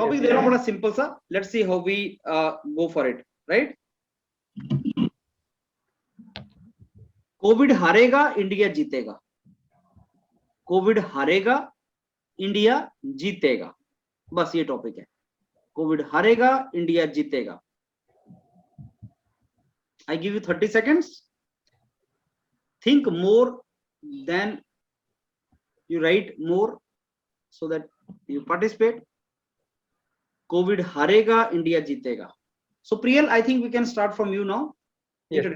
Topic दे रहा हूँ बड़ा सिंपल सा, let's see how we go for it, right? Covid हारेगा, इंडिया जीतेगा। कोविड हारेगा, इंडिया जीतेगा, बस ये टॉपिक है। कोविड हारेगा, इंडिया जीतेगा। I give you 30 seconds. Think more than you write more so that you participate. COVID हारेगा, इंडिया जीतेगा. So Priyal, I think we can start from you now. Yes.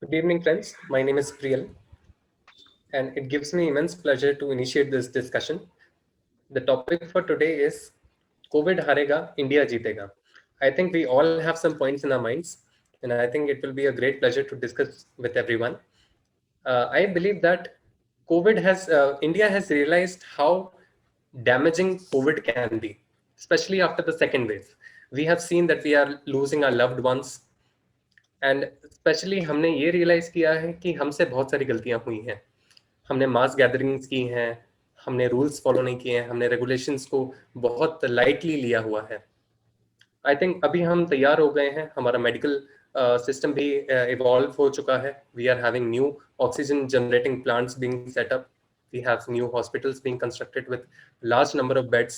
Good evening, friends. My name is Priyal, and it gives me immense pleasure to initiate this discussion. The topic for today is COVID harega, India jeetega. I think we all have some points in our minds, and I think it will be a great pleasure to discuss with everyone. I believe that India has realized how damaging COVID can be, especially after the second wave. We have seen that we are losing our loved ones, and specially हमने ये realise किया है कि हमसे बहुत सारी गलतियां हुई हैं। हमने मास गैदरिंग्स की हैं, हमने रूल्स फॉलो नहीं किए हैं, हमने रेगुलेशंस को बहुत लाइटली लिया हुआ है। आई थिंक अभी हम तैयार हो गए हैं, हमारा मेडिकल सिस्टम भी इवॉल्व हो चुका है। We are having new oxygen generating plants being set up, we have new hospitals being constructed with large number of beds.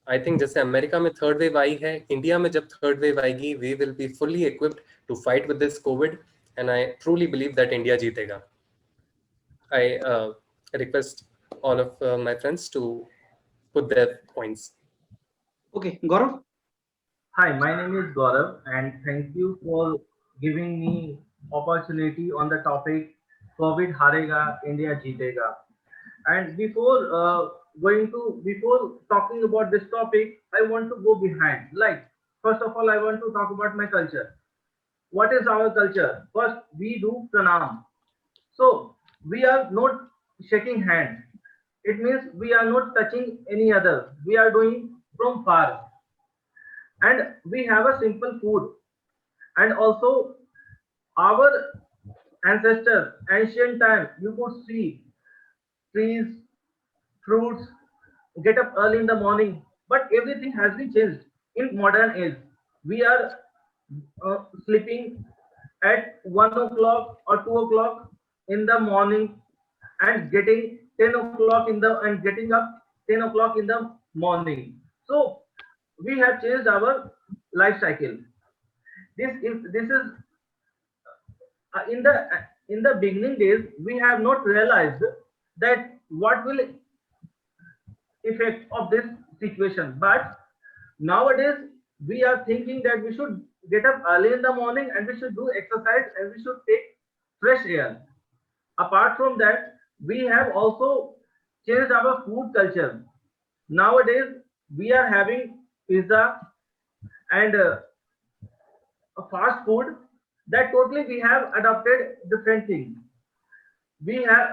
I think जैसे अमेरिका में थर्ड वेव आई है, इंडिया में जब थर्ड वेव आएगी, we will be fully equipped to fight with this covid, and I truly believe that India जीतेगा। I request all of my friends to put their points. Okay, Gaurav. Hi, my name is Gaurav, and thank you for giving me opportunity on the topic COVID harega, India jeetega. And before talking about this topic, I want to go behind. Like, first of all, I want to talk about my culture. What is our culture? First, we do pranam. So we are not shaking hands. It means we are not touching any other. We are doing from far. And we have a simple food. And also our ancestors, ancient time, you could see trees, fruits, get up early in the morning. But everything has been changed in modern age. We are sleeping at 1 o'clock or 2 o'clock in the morning and getting 10 o'clock and getting up 10 o'clock in the morning. So we have changed our life cycle. This is in the beginning days we have not realized that what will effect of this situation. But nowadays we are thinking that we should get up early in the morning and we should do exercise and we should take fresh air. Apart from that, we have also changed our food culture. Nowadays we are having pizza and fast food, that totally we have adopted different things. We have,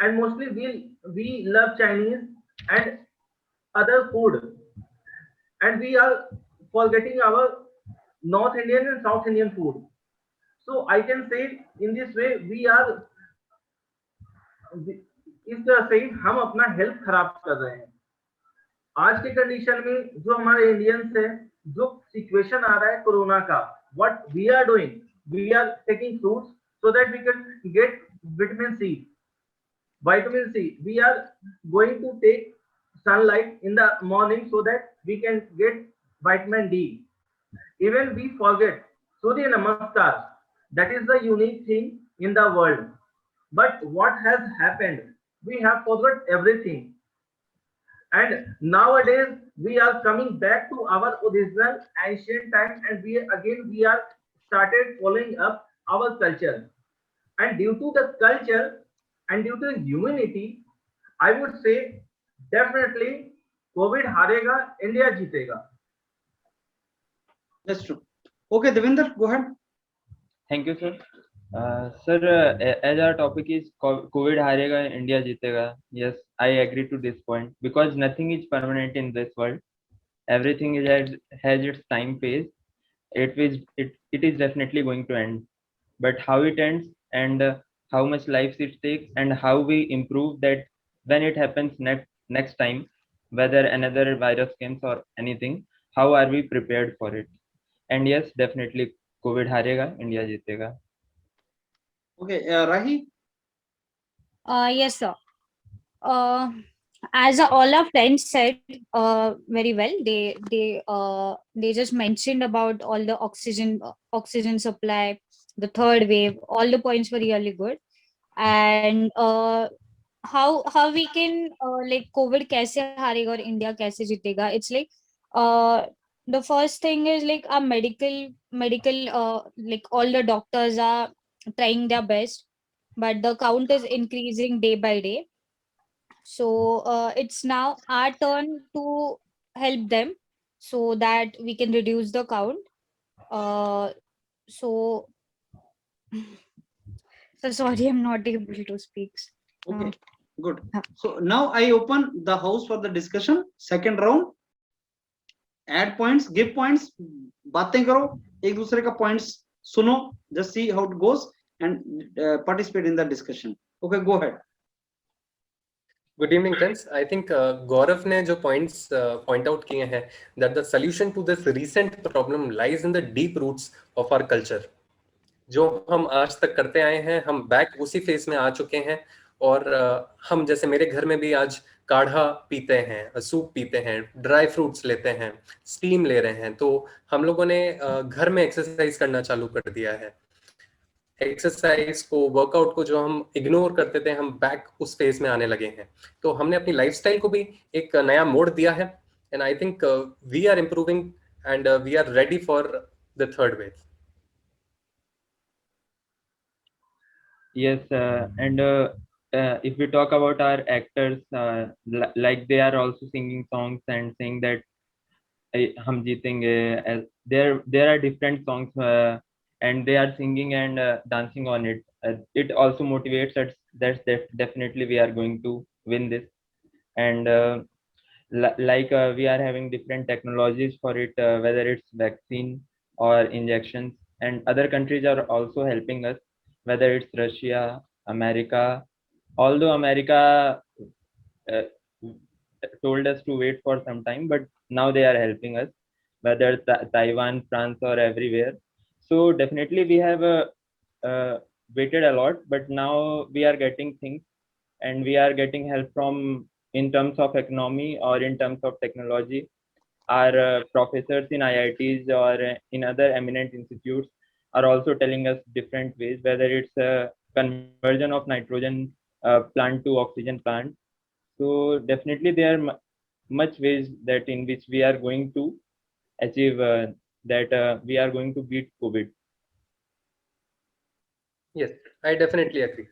and mostly we love Chinese and other food, and we are forgetting our North Indian and South Indian food. So I can say in this way we are इस तरह से हम अपना health खराब कर रहे हैं। आज के कंडीशन में जो हमारे इंडियंस है, जो सिचुएशन आ रहा है कोरोना का, what we are doing, we are taking fruits so that we can get vitamin C, we are going to take sunlight in the morning so that we can get vitamin D. Even we forget Surya Namaskar, that is the unique thing in the world. But what has happened? We have forgot everything. And nowadays we are coming back to our original ancient time, and we are started following up our culture. And due to the culture and due to humanity, I would say definitely COVID harega, India jeetega. That's true. Okay, Devinder, go ahead. Thank you, sir. Sir, as our topic is COVID harega, India jeetega. Yes, I agree to this point, because nothing is permanent in this world. Everything has its time phase. It is definitely going to end. But how it ends and how much life it takes and how we improve that when it happens next time, whether another virus comes or anything, how are we prepared for it? And yes, definitely COVID हारेगा, India जीतेगा. Okay, Rahi. Yes, sir. Uh, as all our friends said very well, they just mentioned about all the oxygen supply, the third wave, all the points were really good. And how we can like COVID कैसे हारेगा और India कैसे जीतेगा? It's like uh the first thing is like our medical like all the doctors are trying their best, but the count is increasing day by day. So it's now our turn to help them so that we can reduce the count. Uh, so, so sorry, I'm not able to speak. Okay, good. Uh, So now I open the house for the discussion. Second round. Add points, give points. बातें करो, एक दूसरे का points सुनो. Just see how it goes and participate in the discussion. Okay, go ahead. Good evening, friends. I think Gaurav ने जो points point out किए हैं that the solution to this recent problem lies in the deep roots of our culture. जो हम आज तक करते आए हैं, हम बैक उसी फेज में आ चुके हैं. और हम जैसे मेरे घर में भी आज काढ़ा पीते हैं, सूप पीते हैं, ड्राई फ्रूट्स लेते हैं, स्टीम ले रहे हैं. तो हम लोगों ने घर में एक्सरसाइज करना चालू कर दिया है. एक्सरसाइज को, वर्कआउट को जो हम इग्नोर करते थे, हम बैक उस फेज में आने लगे हैं. तो हमने अपनी लाइफस्टाइल को भी एक नया मोड़ दिया है. And I think we are improving and we are ready for the third wave. Yes, and if we talk about our actors, like they are also singing songs and saying that हम जीतेंगे. There are different songs and they are singing and dancing on it. It also motivates us that definitely we are going to win this. And like we are having different technologies for it, whether it's vaccine or injections, and other countries are also helping us, whether it's Russia, America. Although America uh, told us to wait for some time, but now they are helping us, whether Taiwan, France, or everywhere. So definitely we have waited a lot, but now we are getting things, and we are getting help from, in terms of economy or in terms of technology. Our professors in IITs or in other eminent institutes are also telling us different ways, whether it's a conversion of nitrogen plant to oxygen plant. So definitely there are much ways that in which we are going to achieve that we are going to beat COVID. Yes, I definitely agree.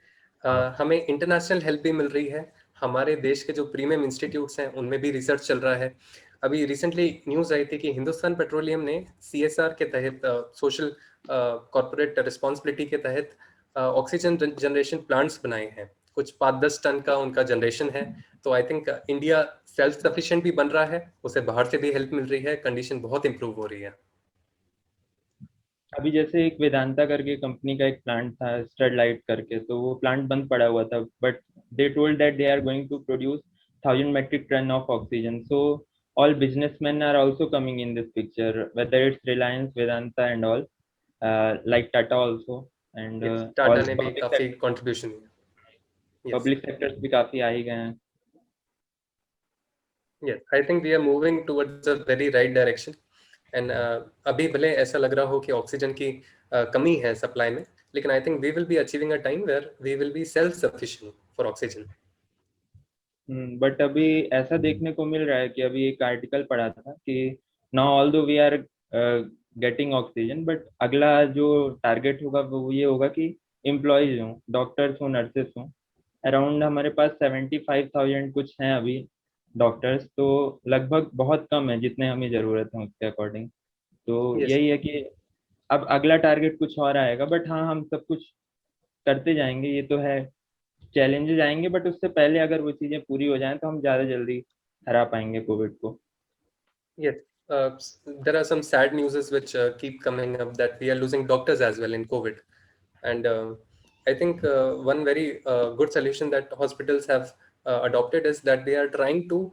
हमें international help भी मिल रही है. हमारे देश के जो premium institutes हैं उनमें भी रिसर्च चल रहा है. अभी रिसेंटली न्यूज़ आई थी कि हिंदुस्तान पेट्रोलियम ने CSR के तहत, सोशल कॉर्पोरेट रिस्पॉन्सिबिलिटी के तहत ऑक्सीजन जनरेशन प्लांट्स बनाए हैं. कुछ 5-10 टन का उनका जनरेशन है. तो I think India self sufficient भी बन रहा है, उसे बाहर से भी हेल्प मिल रही है, कंडीशन बहुत इंप्रूव हो रही है. अभी जैसे एक वेदांता करके कंपनी का एक प्लांट था, स्टरलाइट करके, तो वो प्लांट बंद पड़ा हुआ था, but they told that they are going to produce 1000 metric ton of oxygen. So all businessmen are also coming in this picture, whether it's Reliance, Vedanta, and all, like Tata also, and Tata all ने भी काफी contribution दिया. public sectors भी काफी आ ही गए हैं. Yes, I think we are moving towards a very right direction. And अभी भले ऐसा लग रहा हो कि ऑक्सीजन की कमी है सप्लाई में, लेकिन I think we will be achieving a time where we will be self-sufficient for oxygen. But अभी ऐसा देखने को मिल रहा है कि अभी एक आर्टिकल पढ़ा था कि now although we are getting oxygen, but अगला जो टारगेट होगा वो ये होगा कि एम्प्लॉयज हों, डॉक्टर्स हों, नर्सेस हों. अराउंड हमारे पास 75,000 कुछ हैं अभी डॉक्टर्स, तो लगभग बहुत कम है जितने हमें जरूरत है उसके अकॉर्डिंग. तो Yes. यही है कि अब अगला टारगेट कुछ और आएगा, बट हाँ हम सब कुछ करते जाएंगे, ये तो है. चैलेंजेस आएंगे, बट उससे पहले अगर वो चीजें पूरी हो जाएं तो हम ज्यादा जल्दी हरा पाएंगे कोविड को. Yes, there are some sad news which keep coming up that we are losing doctors as well in COVID. And I think one very good solution that hospitals have adopted is that they are trying to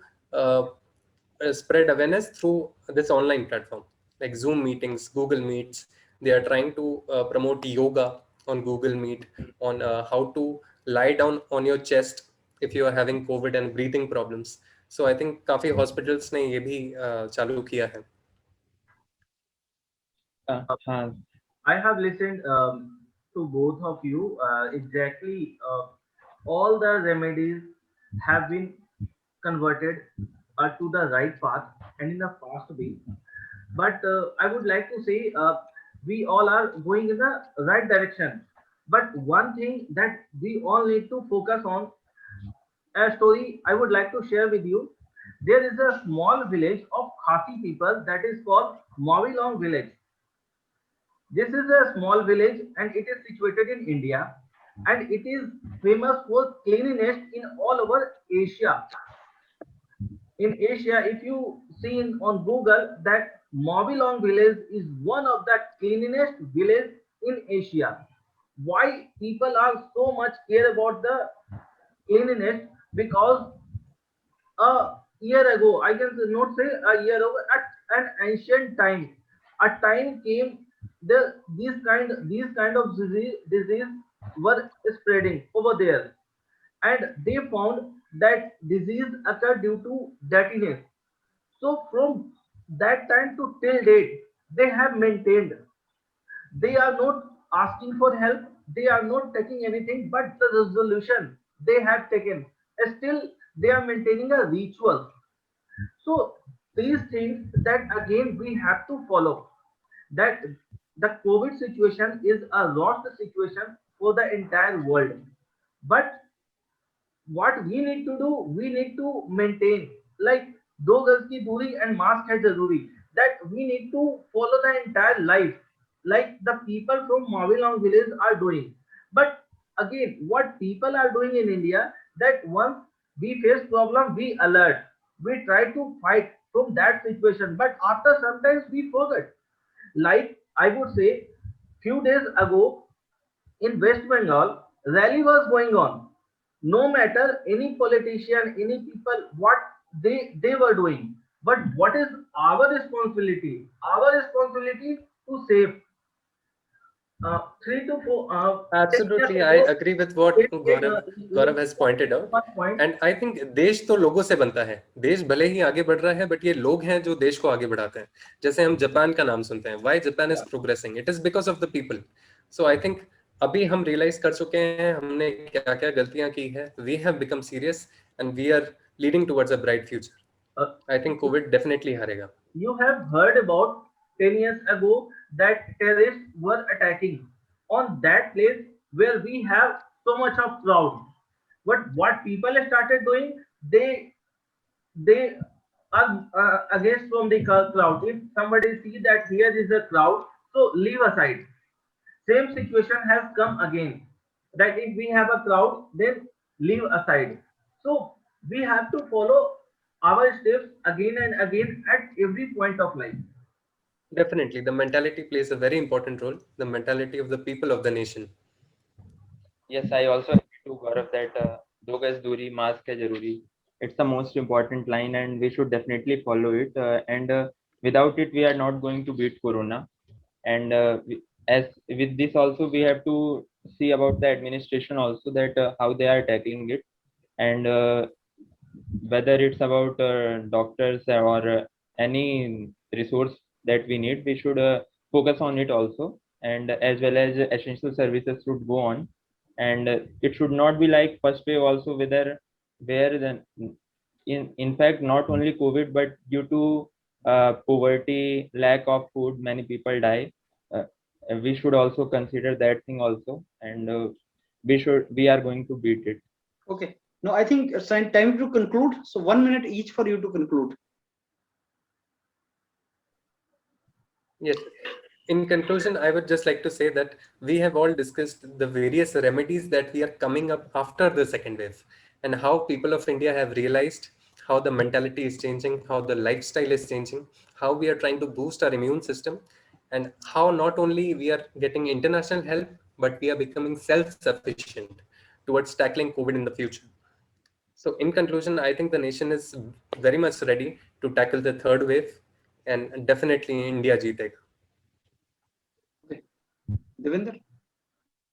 spread awareness through this online platform like Zoom meetings, Google Meets. They are trying to promote yoga on Google Meet, on how to lie down on your chest if you are having COVID and breathing problems. So I think काफी hospitals ने ये भी चालू किया है. हाँ. I have listened to both of you. Exactly, all the remedies have been converted to the right path and in a fast way. But I would like to say we all are going in the right direction. But one thing that we all need to focus on, a story I would like to share with you. There is a small village of Khasi people that is called Mavilong village. This is a small village and it is situated in India and it is famous for cleanliness in all over Asia. In Asia, if you see on Google that Mavilong village is one of the cleanest village in Asia. Why people are so much care about the cleanliness? Because a year ago, I can not say a year ago, at an ancient time, a time came these kind of disease were spreading over there, and they found that disease occurred due to dirtiness. So from that time to till date, they have maintained. They are not asking for help. They are not taking anything, but the resolution they have taken. Still, they are maintaining a ritual. So these things that again we have to follow. That the COVID situation is a lost situation for the entire world. But what we need to do, we need to maintain like दो गज की दूरी and mask है जरूरी, that we need to follow the entire life like the people from Mavilong village are doing. But again, what people are doing in India, that once we face problem, we alert, we try to fight from that situation, but after sometimes we forget. Like I would say, few days ago in West Bengal, rally was going on. No matter any politician, any people, what they were doing. But what is our responsibility? Our responsibility to save 3 to 4 Absolutely, 10 years I ago. agree with what Gaurav has pointed out. One point. And I think देश तो लोगों से बनता है. देश भले ही आगे बढ़ रहा है बट ये लोग हैं जो देश को आगे बढ़ाते हैं. जैसे हम जापान का नाम सुनते हैं, why Japan is progressing, it is because of the people. So I think अभी हम रियलाइज कर चुके हैं हमने क्या क्या गलतियां की है. We have become serious and we are leading towards a bright future. I think covid definitely हारेगा. You have heard about 10 years ago that terrorists were attacking on that place where we have so much of crowd. But what people started doing, they are against from the crowd. If somebody see that here is a crowd, so leave aside. Same situation has come again. That if we have a crowd, then leave aside. So we have to follow our steps again and again at every point of life. Definitely, the mentality plays a very important role. The mentality of the people of the nation. Yes, I also agree to Gaurav that दो गज दूरी mask है जरूरी. It's the most important line and we should definitely follow it. And without it, we are not going to beat Corona. And as with this also, we have to see about the administration also, that how they are tackling it. And whether it's about doctors or any resource that we need, we should focus on it also. And as well as essential services should go on. And it should not be like first wave also, where then in fact not only COVID but due to poverty, lack of food, many people die. uh, we should also consider that thing also, and we are going to beat it. Okay. No, I think it's time to conclude. So 1 minute each for you to conclude. Yes. In conclusion, I would just like to say that we have all discussed the various remedies that we are coming up after the second wave, and how people of India have realized how the mentality is changing, how the lifestyle is changing, how we are trying to boost our immune system, and how not only we are getting international help, but we are becoming self-sufficient towards tackling COVID in the future. So in conclusion, I think the nation is very much ready to tackle the third wave, and definitely India jeetega. Devinder?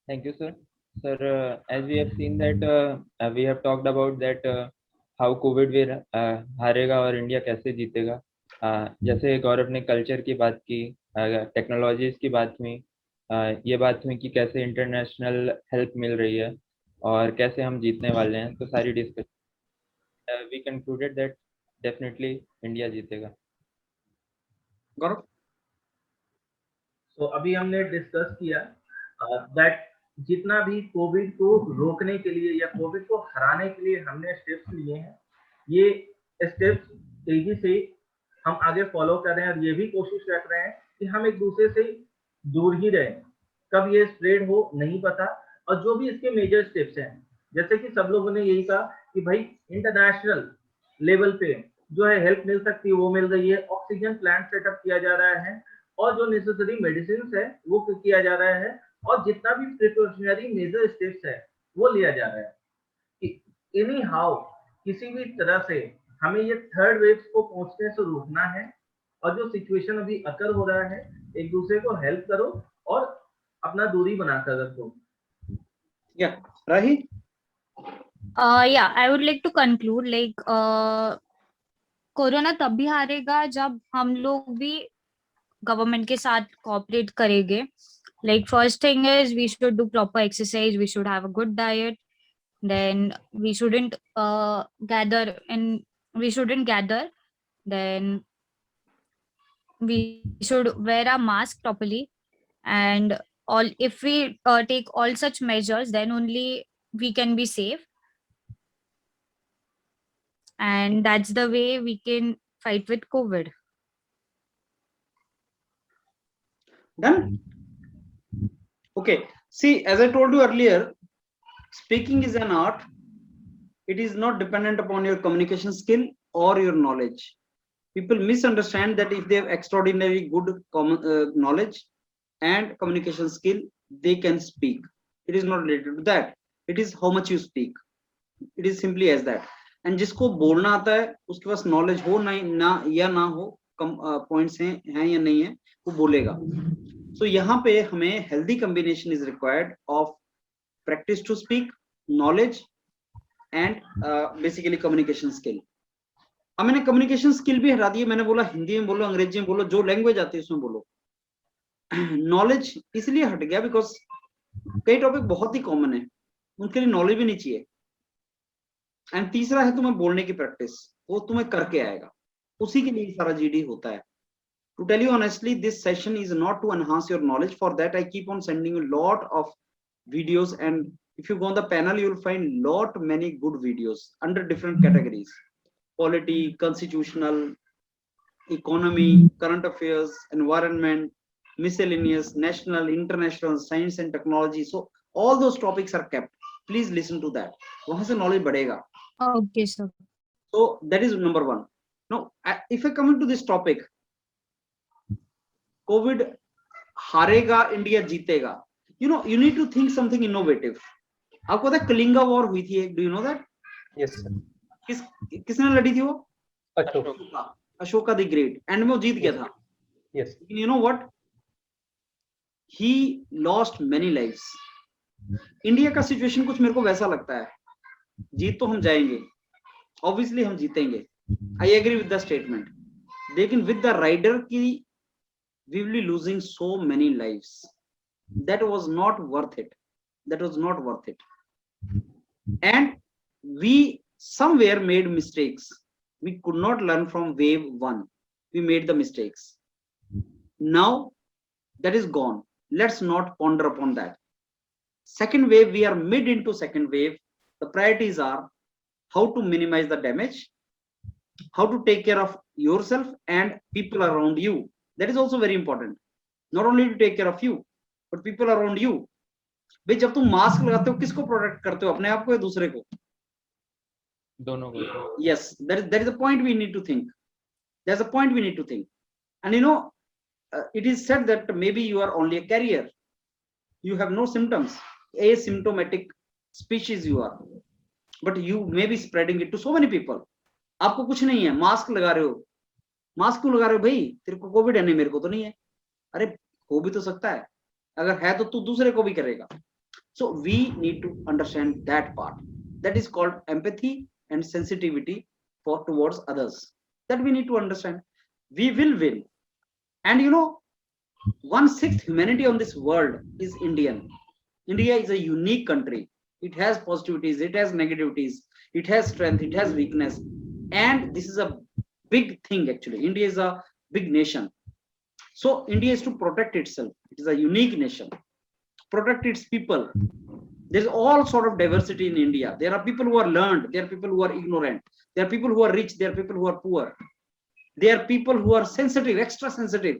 Thank you, sir. Sir, as we have seen that we have talked about that how COVID will हारेगा और India कैसे जीतेगा. जैसे गौरव ने culture की बात की, technologies की बात हुई, ये बात हुई कि कैसे इंटरनेशनल हेल्प मिल रही है और कैसे हम जीतने वाले हैं. तो सारी discussion we concluded that definitely India जीतेगा. गौरव? तो अभी हमने डिस्कस किया दैट जितना भी कोविड को रोकने के लिए या कोविड को हराने के लिए हमने स्टेप्स लिए हैं, ये स्टेप्स तेजी से हम आगे फॉलो कर रहे हैं और ये भी कोशिश कर रहे हैं कि हम एक दूसरे से दूर ही रहें. कब ये स्प्रेड हो नहीं पता. और जो भी इसके मेजर स्टेप्स हैं, जैसे कि सब लोगों ने यही कहा कि भाई इंटरनेशनल लेवल पे जो है हेल्प मिल सकती है वो मिल रही है. ऑक्सीजन प्लांट सेटअप किया जा रहा है और जो नेसेसरी मेडिसिन है वो किया जा रहा है और जितना भी प्रिकॉशनरी मेजर स्टेप्स है वो लिया जा रहा है कि एनी हाउ किसी भी तरह से हमें ये थर्ड वेव को पहुंचने से रोकना है. और जो सिचुएशन अभी अकर हो रहा है, एक दूसरे को हेल्प करो और अपना दूरी बनाकर रखो. Yeah. Rahi? Yeah, I would like to conclude like corona तब भी हारेगा जब हम लोग भी गवर्नमेंट के साथ कोऑपरेट करेंगे. Like first thing is we should do proper exercise, we should have a good diet, then we shouldn't gather, then we should wear a mask properly, and all if we take all such measures, then only we can be safe, and that's the way we can fight with COVID. Done? Okay. See, as I told you earlier, speaking is an art. It is not dependent upon your communication skill or your knowledge. People misunderstand that if they have extraordinary good knowledge and communication skill, they can speak. It is not related to that. It is how much you speak. It is simply as that. And जिसको बोलना आता है, उसके पास knowledge हो ना या ना हो, कम points हैं या नहीं है, वो बोलेगा. So यहाँ पे हमें healthy combination is required of practice to speak, knowledge, and basically communication skill. अब मैंने communication skill भी हटा दी. मैंने बोला हिंदी में बोलो, अंग्रेजी में बोलो, जो लैंग्वेज आती है उसमें बोलो. नॉलेज इसलिए हट गया बिकॉज कई टॉपिक बहुत ही कॉमन है, उनके लिए नॉलेज भी नहीं चाहिए. एंड तीसरा है तुम्हें बोलने की प्रैक्टिस, वो तुम्हें करके आएगा, उसी के लिए सारा जीडी होता है. To tell you honestly, this session is not to enhance your knowledge. For that I keep on sending you lot of videos, and if you go on the panel you will find lot many good videos under different categories: polity, constitutional, economy, current affairs, environment, miscellaneous, national, international, science and technology. So all those topics are kept. Please listen to that. वहां से knowledge बढ़ेगा. Okay, sir. So that is number one. Now if I come into this topic, COVID हारेगा, India जीतेगा. You know, you need to think something innovative. आपको पता है Kalinga war हुई थी, do you know that? Yes, sir. किसने लड़ी थी वो? Ashok. Ashoka the great. And में वो जीत गया था. Yes. You know what? He lost many lives. India का सिचुएशन कुछ मेरे को वैसा लगता है. जीत तो हम जाएंगे, ऑब्वियसली हम जीतेंगे. I agree with the statement. लेकिन विद द राइडर की we will be losing so many lives. That was not worth it. That was not worth it. And we somewhere made mistakes. We could not learn from wave one. We made the mistakes. Now that is gone. Let's not ponder upon that. Second wave, we are mid into second wave. The priorities are how to minimize the damage, how to take care of yourself and people around you. That is also very important. Not only to take care of you, but people around you. भाई जब तुम mask लगाते हो किसको protect करते हो, अपने आप को या दूसरे को? दोनों को. Yes, that is a point we need to think. There's a point we need to think. And you know, it is said that maybe you are only a carrier. You have no symptoms. Asymptomatic species you are. but you may be spreading it to so many people. आपको कुछ नहीं है, mask लगा रहे हो, mask क्यों लगा रहे हो भाई? तेरे को कोविड है? नहीं, मेरे को तो नहीं है। अरे हो भी तो सकता है, अगर है तो तू दूसरे को भी करेगा। So we need to understand that part. That is called empathy and sensitivity for towards others. That we need to understand. We will win. And you know, 1/6 humanity on this world is Indian. India is a unique country. It has positivities, it has negativities, it has strength, it has weakness. And this is a big thing actually. India is a big nation. So India is to protect itself. It is a unique nation. Protect its people. There's all sort of diversity in India. There are people who are learned, there are people who are ignorant, there are people who are rich, there are people who are poor. There are people who are sensitive, extra sensitive.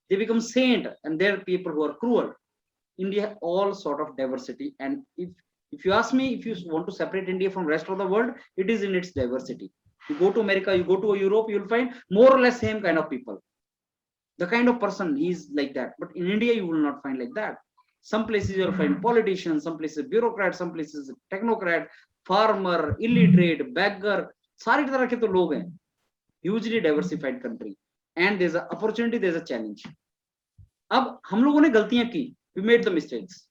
They become saint, and there are people who are cruel. India, all sort of diversity. And if you ask me, if you want to separate India from rest of the world, it is in its diversity. You go to America, you go to Europe, you will find more or less same kind of people. The kind of person is like that. But in India, you will not find like that. Some places you will find politicians, some places bureaucrats, some places technocrat, farmer, illiterate, beggar. सारी तरह के तो लोग हैं. Hugely diversified country. And there's an opportunity, there's a challenge. अब हम लोगों ने गलतियां की. We made the mistakes.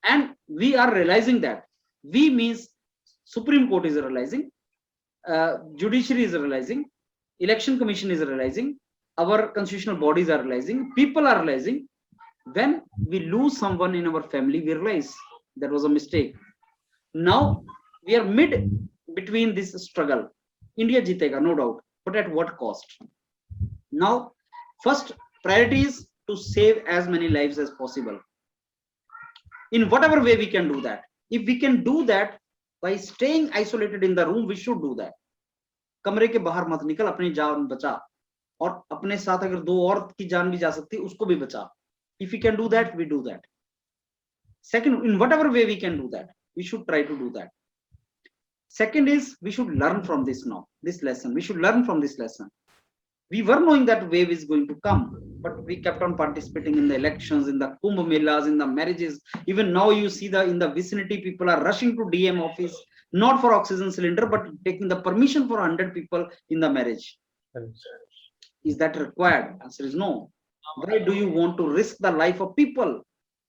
And we are realizing that. We means Supreme Court is realizing, Judiciary is realizing, Election Commission is realizing, our constitutional bodies are realizing, people are realizing. When we lose someone in our family, we realize that was a mistake. Now we are mid between this struggle. India jeetega, no doubt, but at what cost? Now, first priority is to save as many lives as possible. In whatever way we can do that. If we can do that by staying isolated in the room, we should do that. कमरे के बाहर मत निकल, अपनी जान बचा, और अपने साथ अगर दो और की जान भी जा सकती है, उसको भी बचा. If we can do that, we do that. Second, in whatever way we can do that, we should try to do that. Second is, we should learn from this now, this lesson. We should learn from this lesson. We were knowing that wave is going to come, but we kept on participating in the elections, in the Kumbh Melas, in the marriages. Even now you see in the vicinity, people are rushing to DM office, not for oxygen cylinder, but taking the permission for 100 people in the marriage. Is that required? Answer is no. Why do you want to risk the life of people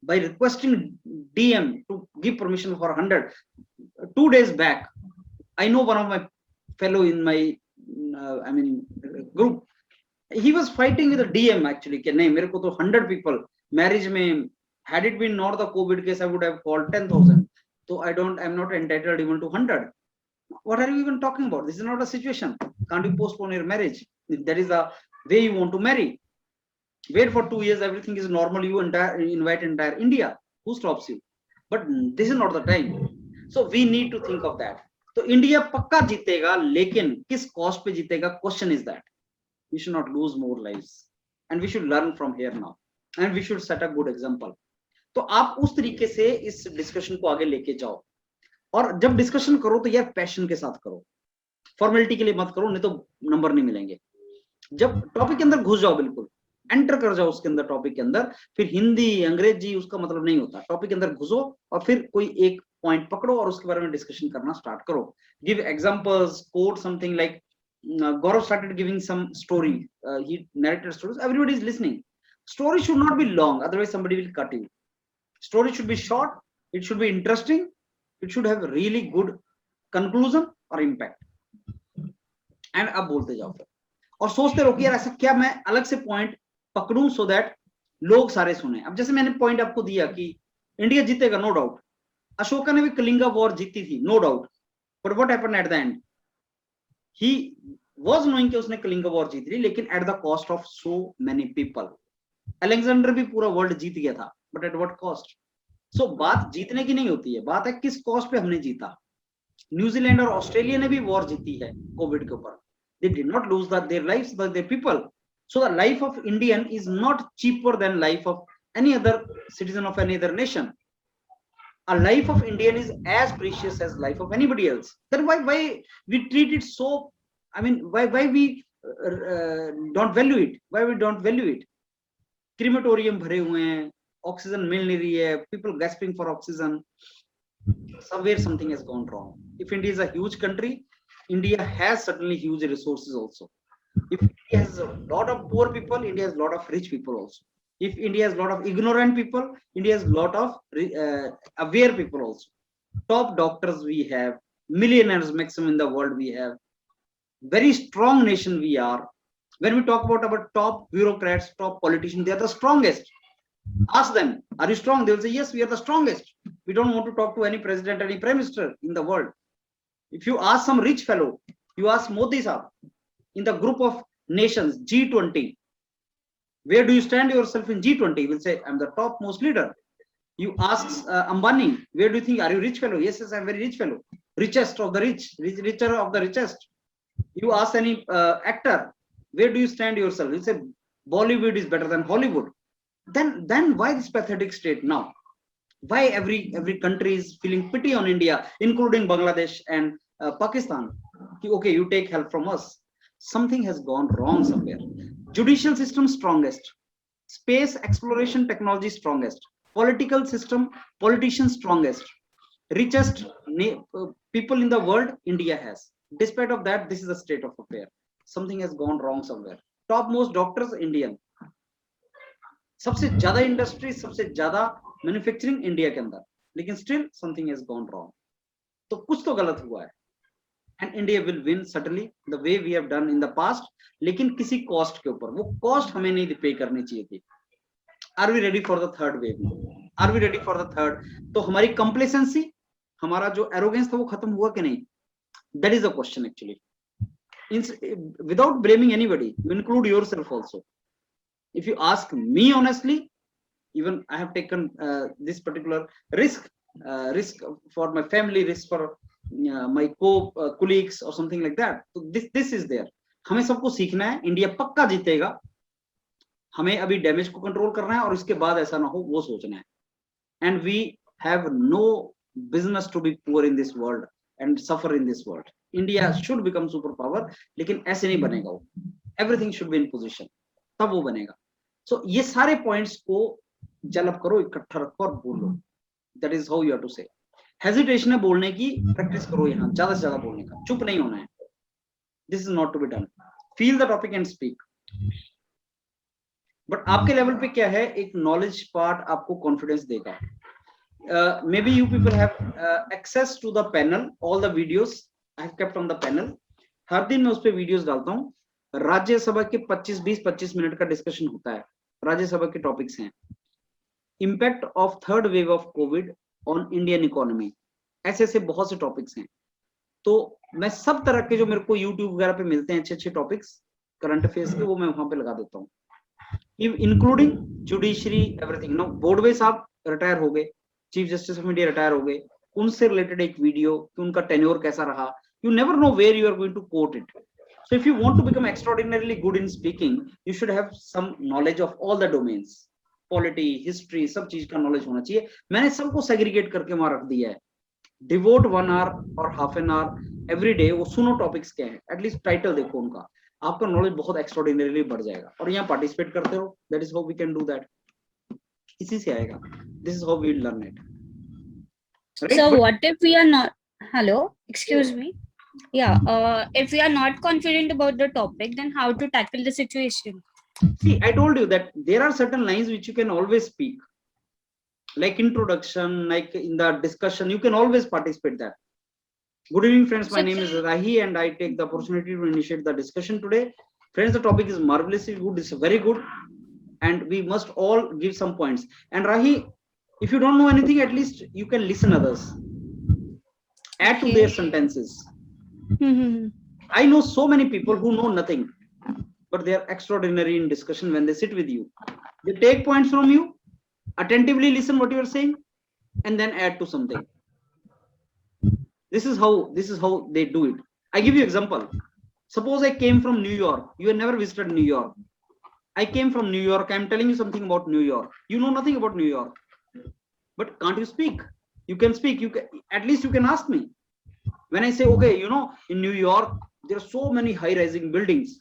by requesting DM to give permission for 100? 2 days back, I know one of my fellow in my group, he was fighting with the DM actually. Ke nahi, mere ko to 100 people marriage mein, had it been not the COVID case, I would have called 10,000. So I'm not entitled even to 100. What are you even talking about? This is not a situation. Can't you postpone your marriage? If that is the way you want to marry, wait for 2 years, everything is normal, you invite entire India. Who stops you? But this is not the time. So we need to think of that. So India पक्का जीतेगा, लेकिन किस cost पे जीतेगा? Question is that. We should not lose more lives. And we should learn from here now. And we should set a good example. तो आप उस तरीके से इस डिस्कशन को आगे लेके जाओ. और जब डिस्कशन करो तो यार पैशन के साथ करो. फॉर्मेलिटी के लिए मत करो, नहीं तो नंबर नहीं मिलेंगे. जब टॉपिक के अंदर घुस जाओ, बिल्कुल एंटर कर जाओ उसके अंदर, टॉपिक के अंदर, फिर हिंदी अंग्रेजी उसका मतलब नहीं होता. टॉपिक के अंदर घुसो और फिर कोई एक पॉइंट पकड़ो और उसके बारे में डिस्कशन करना स्टार्ट करो. Give examples, quote something like Gaurav started giving some story. He narrated stories. Everybody is listening. Story should not be long, otherwise somebody will cut you. Story should be short. It should be interesting. It should have a really good conclusion or impact. And अब बोलते जाओ फिर और सोचते रहो कि यार ऐसा क्या मैं अलग से पॉइंट पकड़ूं so that लोग सारे सुने. अब जैसे मैंने पॉइंट आपको दिया कि इंडिया जीतेगा, नो डाउट. अशोका ने भी कलिंगा वॉर जीती थी, no doubt. But what happened at the end? He was knowing कि उसने कलिंगा वॉर जीत ली, लेकिन at the cost of so many people. Alexander भी पूरा वर्ल्ड जीत गया था, but at what cost? So बात जीतने की नहीं होती है, बात है किस कॉस्ट पे हमने जीता. न्यूजीलैंड और ऑस्ट्रेलिया ने भी वॉर जीती है कोविड के ऊपर. They did not lose their lives, but their people. So the life of Indian is not cheaper than life of any other citizen of any other nation. A life of Indian is as precious as life of anybody else. Then why we treat it so? I mean, why we don't value it? Why we don't value it? Crematorium भरे हुए हैं, oxygen मिल नहीं रही है, people gasping for oxygen. Somewhere something has gone wrong. If India is a huge country, India has certainly huge resources also. If India has a lot of poor people, India has a lot of rich people also. If India has a lot of ignorant people, India has a lot of aware people also. Top doctors we have, millionaires maximum in the world we have, very strong nation we are. When we talk about our top bureaucrats, top politicians, they are the strongest. Ask them, are you strong? They will say, yes, we are the strongest. We don't want to talk to any president, any prime minister in the world. If you ask some rich fellow, you ask Modi sir, in the group of nations G20, where do you stand yourself in G20? He will say, I'm the topmost leader. You ask Ambani, where do you think, are you rich fellow? Yes, yes, I'm very rich fellow, richest of the rich, richer of the richest. You ask any actor, where do you stand yourself? He'll say, Bollywood is better than Hollywood. Then why this pathetic state now? Why every country is feeling pity on India, including Bangladesh and Pakistan? Okay, you take help from us. Something has gone wrong somewhere. Judicial system strongest, space exploration technology strongest, political system politicians strongest, richest people in the world India has. Despite of that, this is the state of affair. Something has gone wrong somewhere. Topmost doctors Indian, सबसे ज्यादा industry, सबसे ज्यादा manufacturing India के अंदर, लेकिन still something has gone wrong. तो कुछ तो गलत हुआ है. And India will win certainly the way we have done in the past, लेकिन किसी कॉस्ट के ऊपर. वो कॉस्ट हमें नहीं पे करनी चाहिए थी. Are we ready for the third wave? Are we ready for the third? तो हमारी कंप्लेसेंसी, हमारा जो एरोगेंस था वो खत्म हुआ कि नहीं? That is the question actually. Without blaming anybody, you include yourself also. If you ask me honestly, even I have taken this particular risk for my family, risk for my colleagues or something like that. So this is there. हमें सबको सीखना है. India पक्का जीतेगा. हमें अभी damage को control करना है और इसके बाद ऐसा ना हो वो सोचना है. And we have no business to be poor in this world and suffer in this world. India should become superpower, लेकिन ऐसे नहीं बनेगा वो. Everything should be in position, तब वो बनेगा. So ये सारे पॉइंट्स को जलप करो, इकट्ठा रखो और बोलो. That is how you have to say. Hesitation है बोलने की, प्रैक्टिस करो यहाँ ज्यादा से ज्यादा बोलने का. चुप नहीं होना है. This is not to be done. Feel the topic and speak. But आपके लेवल पे क्या है, एक नॉलेज पार्ट आपको कॉन्फिडेंस देगा. Maybe you people have access to the panel, all the videos I have kept on the panel. हर दिन मैं उस पे वीडियोस डालता हूँ. राज्यसभा के 25 मिनट का डिस्कशन होता है. राज्यसभा के टॉपिक्स हैं. Impact of third wave of Covid on Indian economy, ऐसे ऐसे बहुत से टॉपिक्स हैं. तो मैं सब तरह के जो मेरे को यूट्यूब वगैरह पे मिलते हैं अच्छे अच्छे टॉपिक्स करंट अफेयर्स के, वो मैं वहां पे लगा देता हूँ. Including judiciary everything. नो बोर्डवे साहब रिटायर हो गए, chief justice of India retire हो गए, उनसे रिलेटेड एक वीडियो कि उनका टेन्योर कैसा रहा. You never know where you are going to quote it. So if you want to become extraordinarily good in speaking, you should have some knowledge of all the domains, polity, history, सब चीज का knowledge होना चाहिए. मैंने सबको segregate करके वहां रख दिया है. Devote 1 hour or half an hour every day. वो सुनो टॉपिक्स क्या है, एटलीस्ट टाइटल देखो उनका, आपका नॉलेज बहुत एक्स्ट्राऑर्डिनरीली बढ़ जाएगा. और यहाँ पार्टिसिपेट करते रहो. That is how we can do that. इसी से आएगा. This is how we will learn it. So what if we are not, hello, excuse me. Yeah, if we are not confident about the topic, then how to tackle the situation? See, I told you that there are certain lines which you can always speak, like introduction, like in the discussion, you can always participate that. Good evening, friends. My name is Rahi, and I take the opportunity to initiate the discussion today. Friends, the topic is marvelously good. It's very good, and we must all give some points. And Rahi, if you don't know anything, at least you can listen others, add to their sentences. I know so many people who know nothing, but they are extraordinary in discussion when they sit with you. They take points from you, attentively listen what you are saying, and then add to something. This is how they do it. I give you example. Suppose I came from New York. You have never visited New York. I came from New York. I'm telling you something about New York. You know nothing about New York, but can't you speak? You can speak. You can, at least you can ask me. When I say, okay, you know, in New York, there are so many high-rising buildings,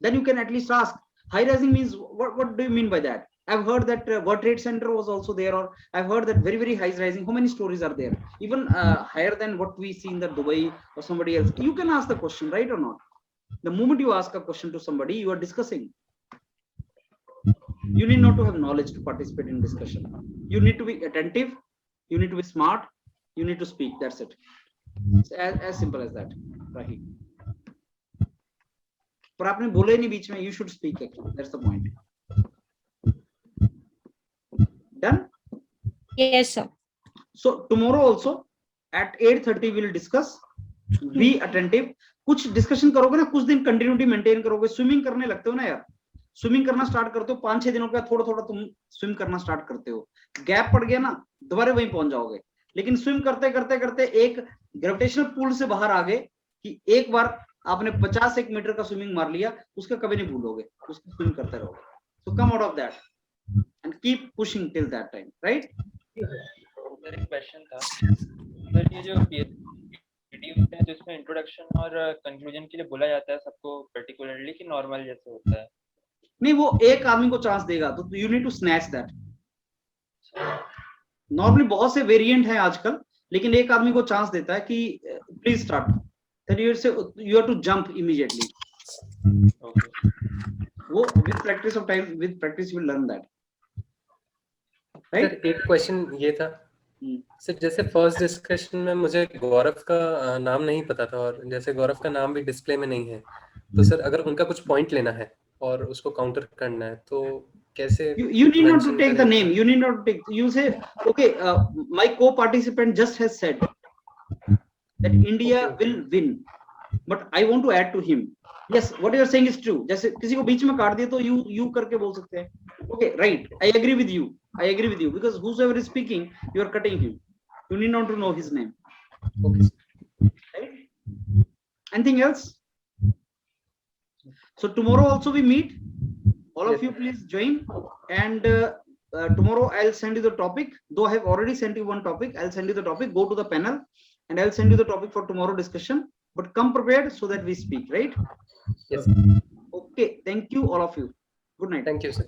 then you can at least ask, high-rising means, what do you mean by that? I've heard that World Trade Center was also there, or I've heard that very, very high is rising. How many stories are there? Even higher than what we see in the Dubai or somebody else. You can ask the question, right or not? The moment you ask a question to somebody, you are discussing. You need not to have knowledge to participate in discussion. You need to be attentive. You need to be smart. You need to speak. That's it. It's as simple as that. Rahi. पर आपने बोले नहीं बीच में. You should speak. Actually, that's the point. Done? Yes, sir. So tomorrow also at 8:30 we'll discuss. Be attentive. कुछ discussion करोगे ना, कुछ दिन कंटिन्यूटी मेंटेन करोगे. स्विमिंग करने लगते हो ना यार, स्विमिंग करना स्टार्ट करते हो 5-6 दिनों का, थोड़ा थोड़ा तुम स्विम करना स्टार्ट करते हो. गैप पड़ गया ना, दोबारा वहीं पहुंच जाओगे. लेकिन स्विम करते करते करते एक ग्रेविटेशनल पूल से बाहर आ गए कि एक बार आपने 51 मीटर का स्विमिंग मार लिया, उसका कभी नहीं भूलोगे, उसको स्विम करते रहोगे. So come out of that and keep pushing till that time, right? Sir एक क्वेश्चन था सर, ये जो PhD होते हैं जिसमें इंट्रोडक्शन और कंक्लूजन के लिए बोला जाता है सबको पर्टिकुलरली कि नॉर्मल जैसे होता है? नहीं, वो एक आदमी को चांस देगा तो you need to snatch that. Normally बहुत से वेरिएंट हैं आजकल, लेकिन एक आदमी को चांस देता है कि please start, then you have to jump immediately. Okay. वो with practice of time, with practice you will learn that. Sir एक क्वेश्चन ये था सर, जैसे फर्स्ट डिस्कशन में मुझे गौरव का नाम नहीं पता था, और जैसे गौरव का नाम भी डिस्प्ले में नहीं है, तो सर अगर उनका कुछ पॉइंट लेना है और उसको काउंटर करना है तो कैसे? You need not to take the name. You need not to take. You say, okay, my co-participant just has said that India will win, but I want to add to him. Yes, what you are saying is true. जैसे किसी को बीच में काट दिया तो you करके बोल सकते हैं. Okay, right. I agree with you. I agree with you, because whosoever is speaking, you are cutting him. You need not to know his name. Okay. Right? Anything else? So tomorrow also we meet. All of you please join, and tomorrow I'll send you the topic. Though I have already sent you one topic, I'll send you the topic. Go to the panel, and I'll send you the topic for tomorrow discussion. But come prepared so that we speak, right? Yes. Okay. Thank you, all of you. Good night. Thank you, sir.